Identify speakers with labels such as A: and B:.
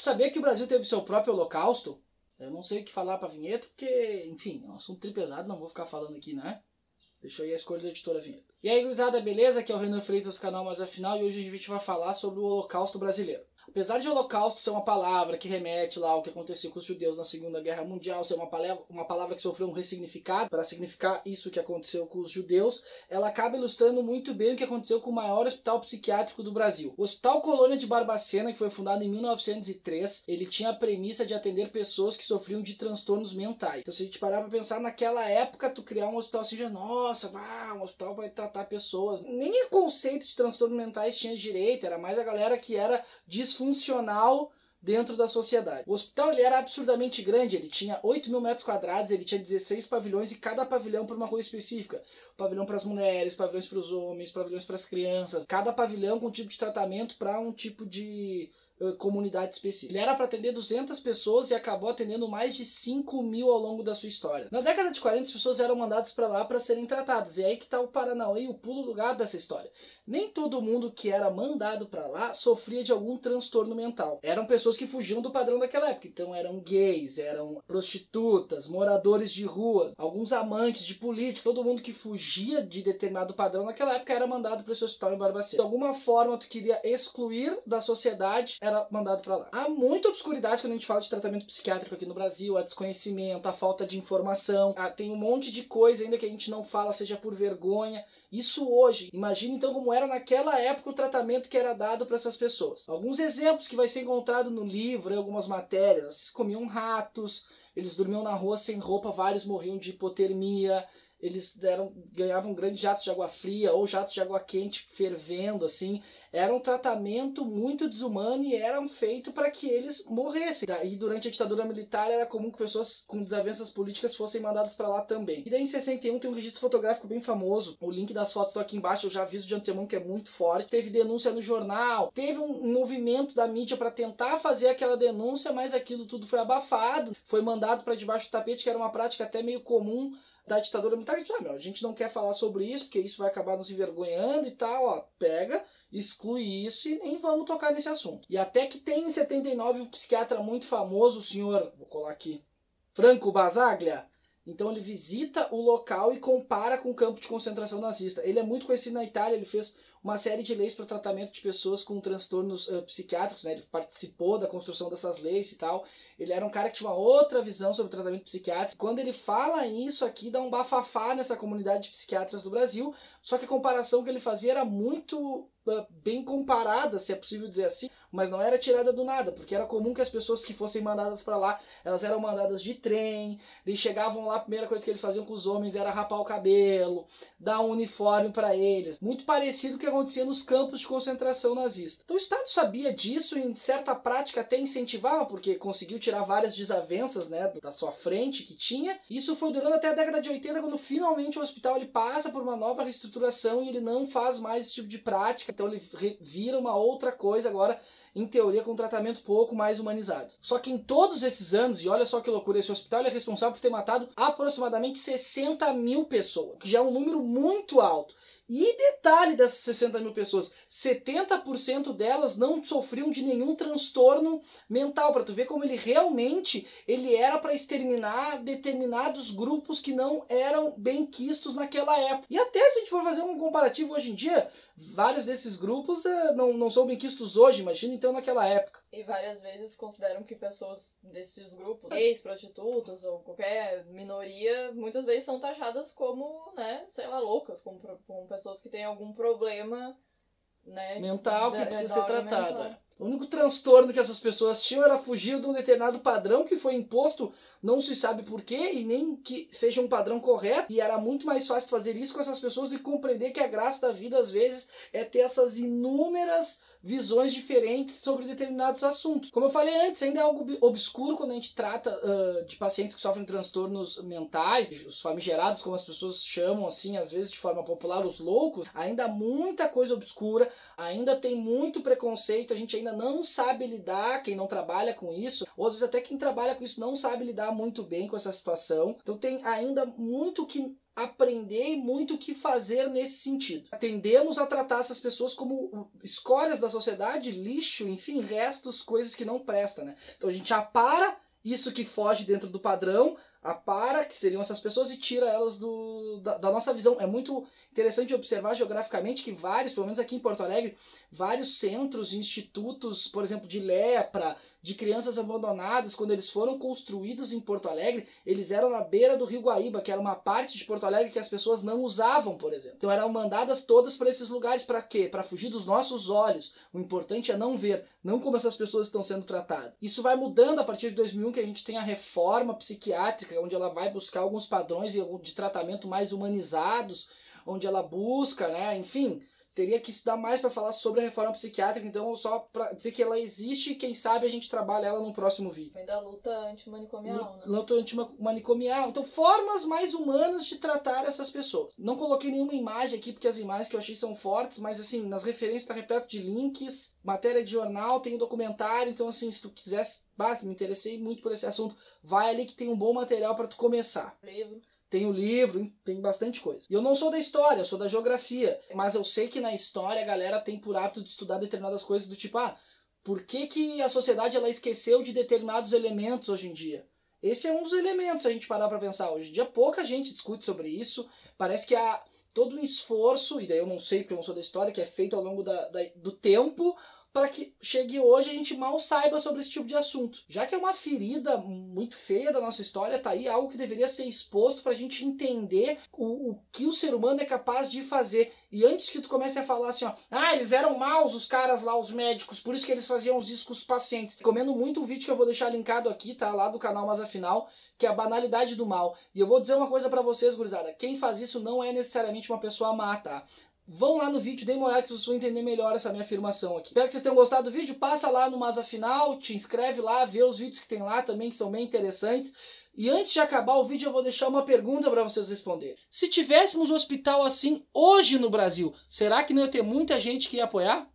A: Tu sabia que o Brasil teve seu próprio holocausto? Eu não sei o que falar pra vinheta, porque, enfim, é um assunto tri pesado, não vou ficar falando aqui, né? Deixa aí a escolha da editora vinheta. E aí, gurizada, beleza? Aqui é o Renan Freitas do canal Mais Afinal e hoje a gente vai falar sobre o Holocausto brasileiro. Apesar de holocausto ser uma palavra que remete lá ao que aconteceu com os judeus na Segunda Guerra Mundial, ser uma palavra que sofreu um ressignificado para significar isso que aconteceu com os judeus, ela acaba ilustrando muito bem o que aconteceu com o maior hospital psiquiátrico do Brasil. O Hospital Colônia de Barbacena, que foi fundado em 1903, ele tinha a premissa de atender pessoas que sofriam de transtornos mentais. Então se a gente parar para pensar, naquela época, tu criar um hospital assim, já, nossa, um hospital vai tratar pessoas. Nem o conceito de transtornos mentais tinha direito, era mais a galera que era disfuncional dentro da sociedade. O hospital ele era absurdamente grande, ele tinha 8.000 metros quadrados, ele tinha 16 pavilhões e cada pavilhão para uma coisa específica. Pavilhão para as mulheres, pavilhões para os homens, pavilhões para as crianças. Cada pavilhão com um tipo de tratamento para um tipo de comunidade específica. Ele era para atender 200 pessoas e acabou atendendo mais de 5.000 ao longo da sua história. Na década de 40, as pessoas eram mandadas para lá para serem tratadas. E aí que tá o Paranauê e o pulo do gato dessa história. Nem todo mundo que era mandado para lá sofria de algum transtorno mental. Eram pessoas que fugiam do padrão daquela época. Então eram gays, eram prostitutas, moradores de ruas, alguns amantes de políticos. Todo mundo que fugia de determinado padrão naquela época era mandado para esse hospital em Barbacena. De alguma forma tu queria excluir da sociedade, era mandado para lá. Há muita obscuridade quando a gente fala de tratamento psiquiátrico aqui no Brasil, há desconhecimento, há falta de informação, tem um monte de coisa ainda que a gente não fala, seja por vergonha. Isso hoje. Imagina então como era naquela época o tratamento que era dado para essas pessoas. Alguns exemplos que vai ser encontrado no livro, algumas matérias. Eles comiam ratos, eles dormiam na rua sem roupa, vários morriam de hipotermia, eles ganhavam grandes jatos de água fria ou jatos de água quente fervendo, assim. Era um tratamento muito desumano e eram feito para que eles morressem. E durante a ditadura militar era comum que pessoas com desavenças políticas fossem mandadas para lá também. E daí em 61 tem um registro fotográfico bem famoso. O link das fotos está aqui embaixo, eu já aviso de antemão que é muito forte. Teve denúncia no jornal, teve um movimento da mídia para tentar fazer aquela denúncia, mas aquilo tudo foi abafado. Foi mandado para debaixo do tapete, que era uma prática até meio comum da ditadura militar. A gente não quer falar sobre isso, porque isso vai acabar nos envergonhando e tal, ó, pega, exclui isso e nem vamos tocar nesse assunto. E até que tem em 79 um psiquiatra muito famoso, o senhor, vou colar aqui, Franco Basaglia. Então ele visita o local e compara com o campo de concentração nazista. Ele é muito conhecido na Itália, ele fez uma série de leis para tratamento de pessoas com transtornos psiquiátricos, né? Ele participou da construção dessas leis e tal. Ele era um cara que tinha uma outra visão sobre o tratamento psiquiátrico. Quando ele fala isso aqui, dá um bafafá nessa comunidade de psiquiatras do Brasil, só que a comparação que ele fazia era muito bem comparada, se é possível dizer assim, mas não era tirada do nada, porque era comum que as pessoas que fossem mandadas para lá, elas eram mandadas de trem, eles chegavam lá, a primeira coisa que eles faziam com os homens era rapar o cabelo, dar um uniforme para eles, muito parecido com o que acontecia nos campos de concentração nazista. Então o Estado sabia disso e em certa prática até incentivava, porque conseguiu tirar várias desavenças, né, da sua frente que tinha. Isso foi durando até a década de 80, quando finalmente o hospital ele passa por uma nova reestruturação e ele não faz mais esse tipo de prática, então ele vira uma outra coisa agora, em teoria, com um tratamento pouco mais humanizado. Só que em todos esses anos, e olha só que loucura, esse hospital ele é responsável por ter matado aproximadamente 60.000 pessoas, que já é um número muito alto. E detalhe dessas 60.000 pessoas, 70% delas não sofriam de nenhum transtorno mental, para tu ver como ele realmente era para exterminar determinados grupos que não eram bem quistos naquela época. E até se a gente for fazer um comparativo hoje em dia, vários desses grupos não são bem quistos hoje, imagina então naquela época.
B: E várias vezes consideram que pessoas desses grupos, gays, prostitutas ou qualquer minoria, muitas vezes são taxadas como, né, sei lá, loucas, como pessoas que têm algum problema, né,
A: mental que precisa ser tratado. O único transtorno que essas pessoas tinham era fugir de um determinado padrão que foi imposto, não se sabe porquê, e nem que seja um padrão correto, e era muito mais fácil fazer isso com essas pessoas e compreender que a graça da vida, às vezes, é ter essas inúmeras visões diferentes sobre determinados assuntos. Como eu falei antes, ainda é algo obscuro quando a gente trata de pacientes que sofrem transtornos mentais, os famigerados, como as pessoas chamam assim, às vezes de forma popular, os loucos. Ainda há muita coisa obscura, ainda tem muito preconceito, a gente ainda não sabe lidar, quem não trabalha com isso, ou às vezes até quem trabalha com isso não sabe lidar muito bem com essa situação. Então tem ainda muito que aprender e muito o que fazer nesse sentido. Tendemos a tratar essas pessoas como escórias da sociedade, lixo, enfim, restos, coisas que não prestam, né? Então a gente apara isso que foge dentro do padrão, apara, que seriam essas pessoas, e tira elas da nossa visão. É muito interessante observar geograficamente que vários, pelo menos aqui em Porto Alegre, vários centros, institutos, por exemplo, de lepra, de crianças abandonadas, quando eles foram construídos em Porto Alegre, eles eram na beira do Rio Guaíba, que era uma parte de Porto Alegre que as pessoas não usavam, por exemplo. Então eram mandadas todas para esses lugares, para quê? Para fugir dos nossos olhos. O importante é não ver, não como essas pessoas estão sendo tratadas. Isso vai mudando a partir de 2001, que a gente tem a reforma psiquiátrica, onde ela vai buscar alguns padrões de tratamento mais humanizados, onde ela busca, né, enfim... Teria que estudar mais para falar sobre a reforma psiquiátrica, então só para dizer que ela existe e quem sabe a gente trabalha ela num próximo vídeo.
B: Vem da luta antimanicomial, né?
A: Luta antimanicomial. Então, formas mais humanas de tratar essas pessoas. Não coloquei nenhuma imagem aqui, porque as imagens que eu achei são fortes, mas assim, nas referências está repleto de links, matéria de jornal, tem um documentário, então assim, se tu quisesse, me interessei muito por esse assunto, vai ali que tem um bom material para tu começar.
B: Livro.
A: Tem o livro, tem bastante coisa. E eu não sou da história, eu sou da geografia. Mas eu sei que na história a galera tem por hábito de estudar determinadas coisas do tipo, por que a sociedade ela esqueceu de determinados elementos hoje em dia? Esse é um dos elementos, se a gente parar para pensar. Hoje em dia pouca gente discute sobre isso. Parece que há todo um esforço, e daí eu não sei porque eu não sou da história, que é feito ao longo do tempo, para que chegue hoje a gente mal saiba sobre esse tipo de assunto. Já que é uma ferida muito feia da nossa história, tá aí algo que deveria ser exposto para a gente entender o que o ser humano é capaz de fazer. E antes que tu comece a falar assim, eles eram maus os caras lá, os médicos, por isso que eles faziam isso com os pacientes. Recomendo muito um vídeo que eu vou deixar linkado aqui, tá? Lá do canal Mas Afinal, que é a banalidade do mal. E eu vou dizer uma coisa para vocês, gurizada. Quem faz isso não é necessariamente uma pessoa má, tá? Vão lá no vídeo, deem uma olhada que vocês vão entender melhor essa minha afirmação aqui. Espero que vocês tenham gostado do vídeo. Passa lá no Mas Afinal, te inscreve lá, vê os vídeos que tem lá também, que são bem interessantes. E antes de acabar o vídeo, eu vou deixar uma pergunta para vocês responderem. Se tivéssemos um hospital assim hoje no Brasil, será que não ia ter muita gente que ia apoiar?